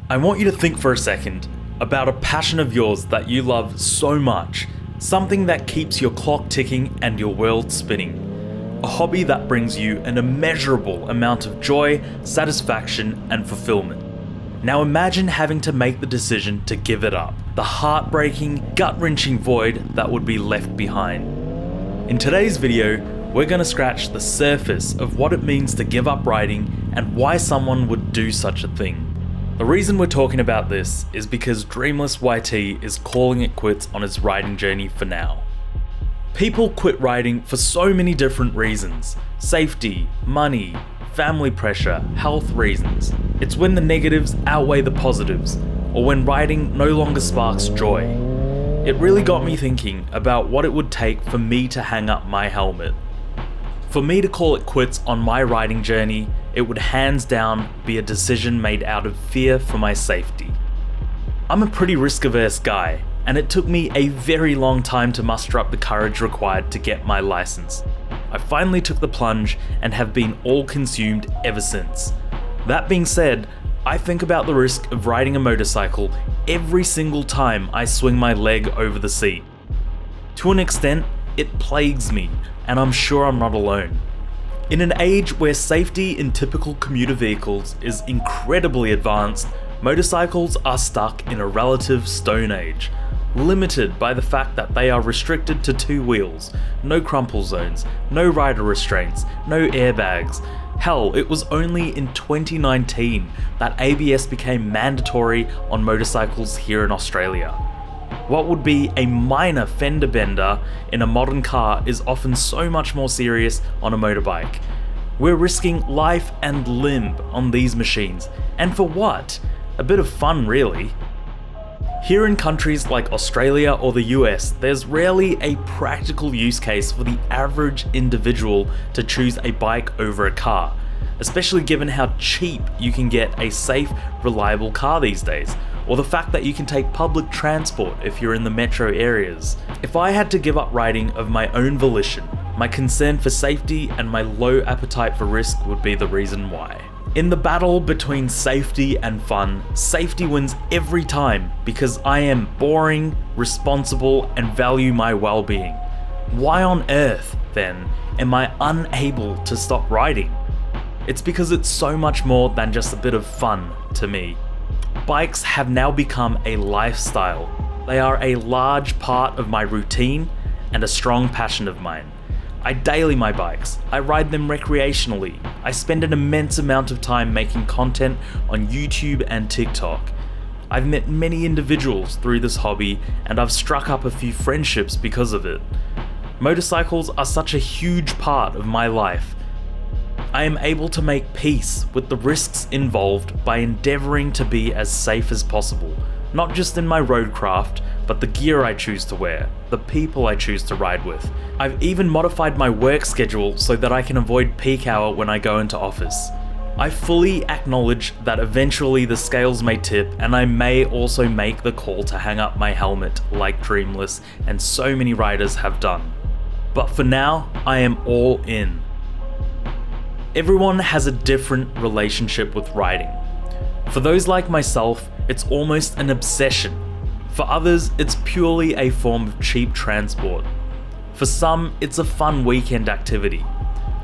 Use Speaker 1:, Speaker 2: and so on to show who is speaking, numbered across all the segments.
Speaker 1: I want you to think for a second about a passion of yours that you love so much, something that keeps your clock ticking and your world spinning. A hobby that brings you an immeasurable amount of joy, satisfaction, and fulfillment. Now imagine having to make the decision to give it up, the heartbreaking, gut-wrenching void that would be left behind. In today's video, we're going to scratch the surface of what it means to give up riding and why someone would do such a thing. The reason we're talking about this is because Dreamless YT is calling it quits on his riding journey for now. People quit riding for so many different reasons: safety, money, family pressure, health reasons. It's when the negatives outweigh the positives, or when riding no longer sparks joy. It really got me thinking about what it would take for me to hang up my helmet. For me to call it quits on my riding journey, it would hands down be a decision made out of fear for my safety. I'm a pretty risk-averse guy, and it took me a very long time to muster up the courage required to get my license. I finally took the plunge and have been all consumed ever since. That being said, I think about the risk of riding a motorcycle every single time I swing my leg over the seat. To an extent, it plagues me, and I'm sure I'm not alone. In an age where safety in typical commuter vehicles is incredibly advanced, motorcycles are stuck in a relative stone age, limited by the fact that they are restricted to two wheels, no crumple zones, no rider restraints, no airbags. Hell, it was only in 2019 that ABS became mandatory on motorcycles here in Australia. What would be a minor fender bender in a modern car is often so much more serious on a motorbike. We're risking life and limb on these machines, and for what? A bit of fun, really. Here in countries like Australia or the US, there's rarely a practical use case for the average individual to choose a bike over a car, especially given how cheap you can get a safe, reliable car these days, or the fact that you can take public transport if you're in the metro areas. If I had to give up riding of my own volition, my concern for safety and my low appetite for risk would be the reason why. In the battle between safety and fun, safety wins every time because I am boring, responsible, and value my well-being. Why on earth, then, am I unable to stop riding? It's because it's so much more than just a bit of fun to me. Bikes have now become a lifestyle. They are a large part of my routine and a strong passion of mine. I daily my bikes, I ride them recreationally, I spend an immense amount of time making content on YouTube and TikTok. I've met many individuals through this hobby and I've struck up a few friendships because of it. Motorcycles are such a huge part of my life. I am able to make peace with the risks involved by endeavouring to be as safe as possible, not just in my roadcraft, but the gear I choose to wear, the people I choose to ride with. I've even modified my work schedule so that I can avoid peak hour when I go into office. I fully acknowledge that eventually the scales may tip and I may also make the call to hang up my helmet like Dreamless and so many riders have done. But for now, I am all in. Everyone has a different relationship with riding. For those like myself, it's almost an obsession. For others, it's purely a form of cheap transport. For some, it's a fun weekend activity.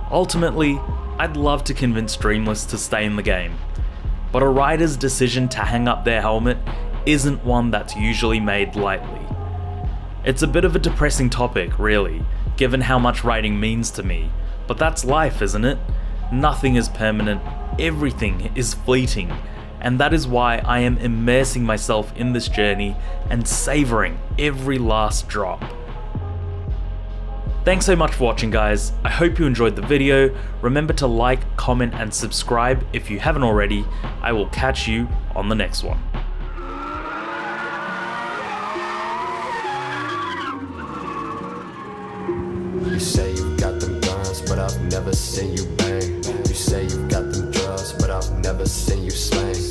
Speaker 1: Ultimately, I'd love to convince Dreamless to stay in the game. But a rider's decision to hang up their helmet isn't one that's usually made lightly. It's a bit of a depressing topic, really, given how much riding means to me. But that's life, isn't it? Nothing is permanent, everything is fleeting, and that is why I am immersing myself in this journey and savouring every last drop. Thanks so much for watching, guys. I hope you enjoyed the video. Remember to like, comment, and subscribe if you haven't already. I will catch you on the next one.
Speaker 2: You say you got them guns, but I've never seen you bang. You say you got them drugs, but I've never seen you slang.